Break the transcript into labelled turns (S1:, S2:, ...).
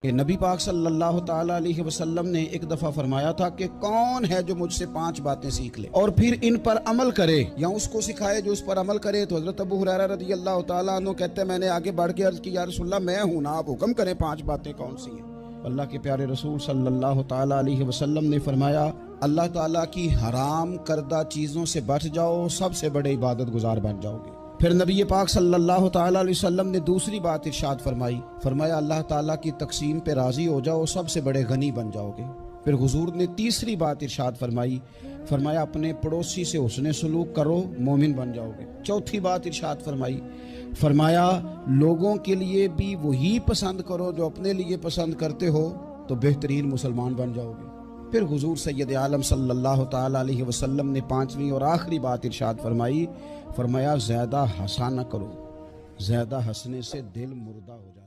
S1: कि नबी पाक सल्लल्लाहु ताला अलैहि वसल्लम ने एक दफ़ा फरमाया था कि कौन है जो मुझसे 5 बातें सीख ले और फिर इन पर अमल करे या उसको सिखाए जो उस पर अमल करे। तो हज़रत अबू हुरैरा रज़ी अल्लाह ताला अन्हु कहते हैं, मैंने आगे बढ़ के अर्ज़ की, या रसूलल्लाह मैं हूँ ना, आप हुक्म करें 5 बातें कौन सी हैं। अल्लाह के प्यारे रसूल सल्लल्लाहु ताला अलैहि वसल्लम ने फरमाया, अल्लाह ताला की हराम करदा चीज़ों से बच जाओ, सबसे बड़े इबादत गुजार बन जाओगे। फिर नबी पाक सल्लल्लाहु ताला अलैहि वसल्लम ने दूसरी बात इरशाद फरमाई, फरमाया अल्लाह ताला की तकसीम पे राज़ी हो जाओ, सबसे बड़े गनी बन जाओगे। फिर हुजूर ने तीसरी बात इरशाद फरमाई, फरमाया अपने पड़ोसी से हुस्ने सलूक करो, मोमिन बन जाओगे। चौथी बात इरशाद फरमाई, फरमाया लोगों के लिए भी वही पसंद करो जो अपने लिए पसंद करते हो, तो बेहतरीन मुसलमान बन जाओगे। फिर हुजूर सैयद आलम सल्लल्लाहु ताला अलैहि वसल्लम ने 5वीं और आखिरी बात इरशाद फरमाई, फरमाया ज़्यादा हंसा न करो, ज़्यादा हंसने से दिल मुर्दा हो जाए।